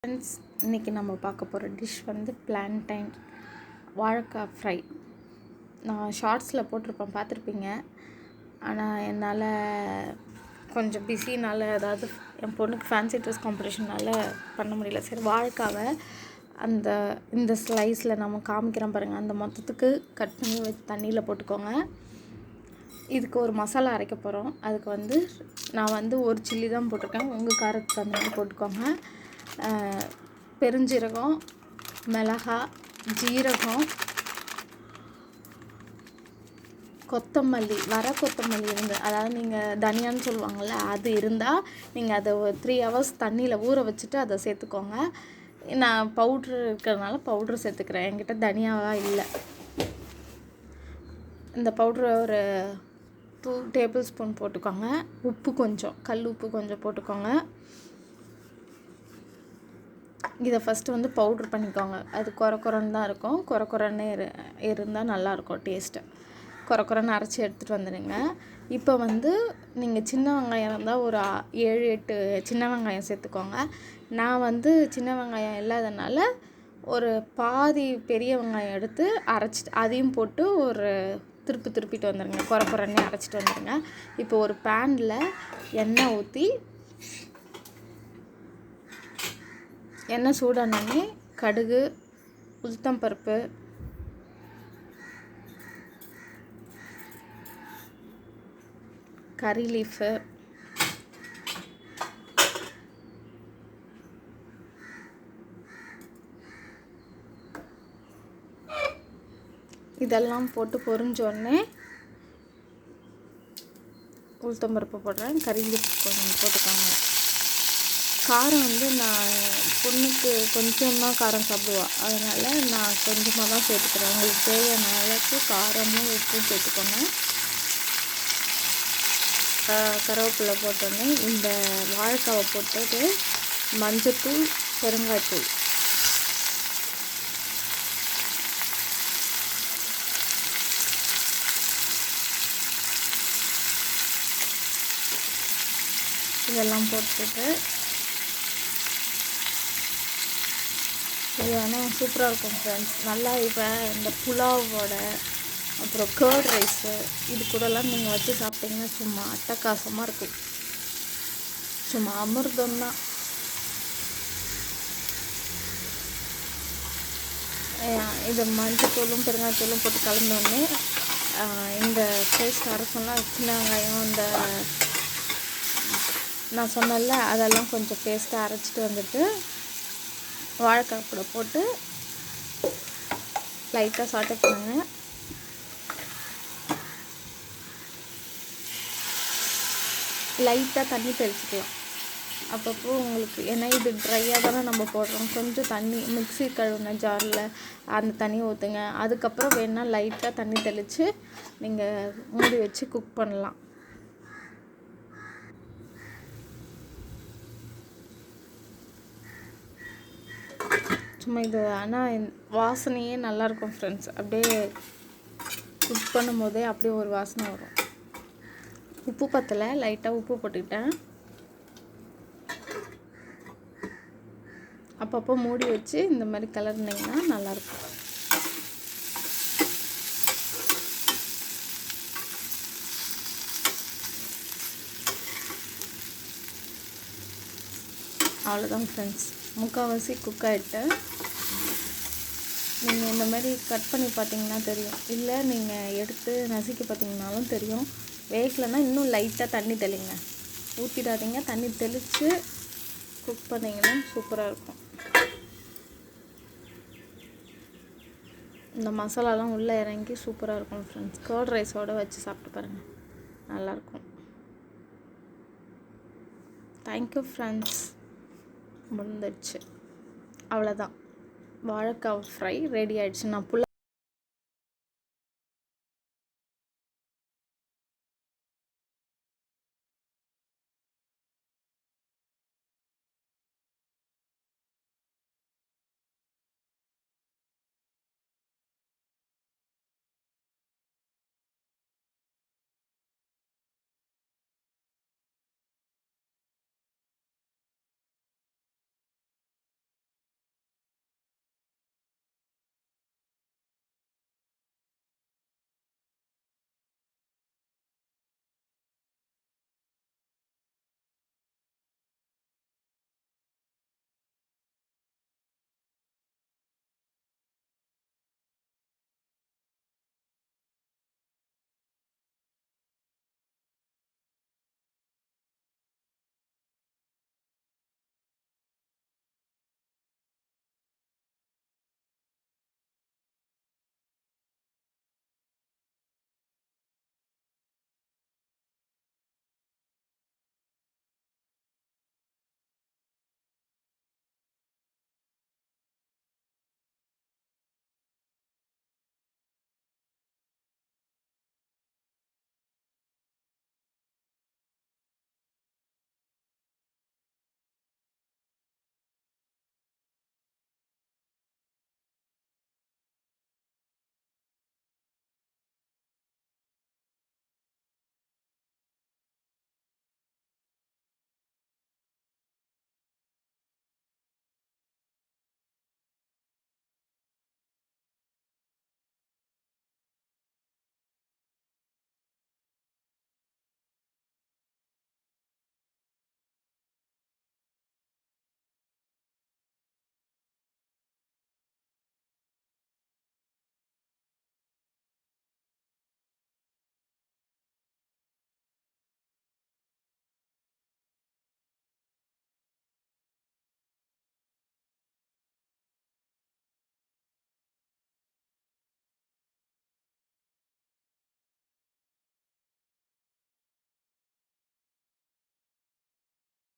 Friends, இன்றைக்கி நம்ம பார்க்க போகிற டிஷ் வந்து பிளான்டைன் வாழைக்காய் ஃப்ரை. நான் ஷார்ட்ஸில் போட்டிருப்பேன், பார்த்துருப்பீங்க. ஆனால் என்னால் கொஞ்சம் பிஸினால், அதாவது என் பொண்ணுக்கு ஃபேன்சி ட்ரெஸ் காம்படிஷனால் பண்ண முடியல. சரி, வாழைக்காவை இந்த ஸ்லைஸில் நம்ம காமிக்கிறோம் பாருங்கள், அந்த மொத்தத்துக்கு கட் பண்ணி தண்ணியில் போட்டுக்கோங்க. இதுக்கு ஒரு மசாலா அரைக்க போகிறோம். அதுக்கு வந்து நான் ஒரு சில்லி தான் போட்டிருக்கேன். உங்கள் காரத்துக்கு அந்த மாதிரி போட்டுக்கோங்க. பெருஞ்சீரகம், மிளகாய், ஜீரகம், கொத்தமல்லி, கொத்தமல்லி அதாவது நீங்கள் தனியான்னு சொல்லுவாங்கள்ல, அது இருந்தால் நீங்கள் அதை 3 hours தண்ணியில் ஊற வச்சுட்டு அதை சேர்த்துக்கோங்க. நான் பவுட்ரு இருக்கிறதுனால பவுட்ரு சேர்த்துக்கிறேன். என்கிட்ட தனியாவாக இல்லை. இந்த பவுட்ரு ஒரு 2 tablespoon போட்டுக்கோங்க. உப்பு கொஞ்சம், கல் உப்பு கொஞ்சம் போட்டுக்கோங்க. இதை ஃபஸ்ட்டு பவுட்ரு பண்ணிக்கோங்க. அது குறன்னு தான் இருக்கும். குறன்னு இருந்தால் நல்லாயிருக்கும் டேஸ்ட்டு. குறன்னு அரைச்சி எடுத்துகிட்டு வந்துடுங்க. இப்போ நீங்கள் சின்ன வெங்காயம் இருந்தால் ஒரு 7-8 சின்ன வெங்காயம் சேர்த்துக்கோங்க. நான் சின்ன வெங்காயம் இல்லாதனால ஒரு பாதி பெரிய வெங்காயம் எடுத்து அரைச்சிட்டு அதையும் போட்டு ஒரு திருப்பிட்டு வந்துடுங்க. குறன்னே அரைச்சிட்டு வந்துடுங்க. இப்போ ஒரு பேனில் எண்ணெய் ஊற்றி, எண்ணெய் சூடானோடனே கடுகு, உளுத்தம்பருப்பு, கறி லீஃபு, இதெல்லாம் போட்டு பொரிஞ்சோடனே உளுத்தம்பருப்பு போடுறேன். கறி லீஃப் கொஞ்சம் போட்டுக்காங்க. காரம் நான் பொண்ணுக்கு கொஞ்சமாக காரம் சாப்பிடுவா, அதனால் நான் கொஞ்சமாக தான் சேர்த்துக்கிறேன். உங்களுக்கு தேவையான அளவுக்கு காரமும் உப்பும் சேர்த்துக்கோங்க. கருவேப்பிலை போட்டோன்னே இந்த வாழைக்காவை போட்டுட்டு மஞ்சத்தூள், பெருங்காயத்தூள், இதெல்லாம் போட்டுட்டு இது சூப்பராக இருக்கும் ஃப்ரெண்ட்ஸ். நல்லா இப்போ இந்த புலாவோட, அப்புறம் கர்ட் ரைஸு, இது கூடலாம் நீங்கள் வச்சு சாப்பிட்டிங்கன்னா சும்மா அட்டகாசமாக இருக்கும். சும்மா அமிர்தம்தான். இது மஞ்சத்தூளும் பெருங்காயத்தூளும் போட்டு கலந்தோடனே இந்த பேஸ்ட் அரைச்சோம்னா சின்ன வெங்காயம், இந்த நான் சொன்னேன்ல, அதெல்லாம் கொஞ்சம் பேஸ்ட்டாக அரைச்சிட்டு வந்துட்டு வாழைக்காய் கூட போட்டு லைட்டாக சாட்டை பண்ணுங்க. லைட்டாக தண்ணி தெளிச்சிக்கலாம் அப்பப்போ உங்களுக்கு. ஏன்னா இது ட்ரையாக தானே நம்ம போடுறோம். கொஞ்சம் தண்ணி, மிக்ஸி கழுவுன ஜாரில் அந்த தண்ணி ஊற்றுங்க. அதுக்கப்புறம் வேணால் லைட்டாக தண்ணி தெளித்து நீங்கள் மூடி வச்சு குக் பண்ணலாம். சும்மா இது ஆனால் வாசனையே நல்லாயிருக்கும் ஃப்ரெண்ட்ஸ். அப்படியே குக் பண்ணும் போதே அப்படியே ஒரு வாசனை வரும். உப்பு பத்தலை, லைட்டாக உப்பு போட்டுக்கிட்டேன். அப்பப்போ மூடி வச்சு இந்த மாதிரி கலர்னிங்கன்னா நல்லாயிருக்கும். அவ்வளோதான் ஃப்ரெண்ட்ஸ், முக்கால்வாசி குக் ஆகிட்டு. நீங்கள் இந்த மாதிரி கட் பண்ணி பார்த்தீங்கன்னா தெரியும், இல்லை நீங்கள் எடுத்து நசுக்கி பார்த்தீங்கன்னாலும் தெரியும். வேகலைன்னா இன்னும் லைட்டாக தண்ணி தெளிங்க, ஊற்றிடாதீங்க. தண்ணி தெளித்து குக் பண்ணிங்கன்னா சூப்பராக இருக்கும். இந்த மசாலாலாம் உள்ளே இறங்கி சூப்பராக இருக்கும் ஃப்ரெண்ட்ஸ். கர்ட் ரைஸோடு வச்சு சாப்பிட்டு பாருங்கள், நல்லாயிருக்கும். Thank you friends. முடிஞ்சிடுச்சு, அவ்வளோதான். வாழைக்காய் ஃப்ரை ரெடி ஆகிடுச்சு. நான்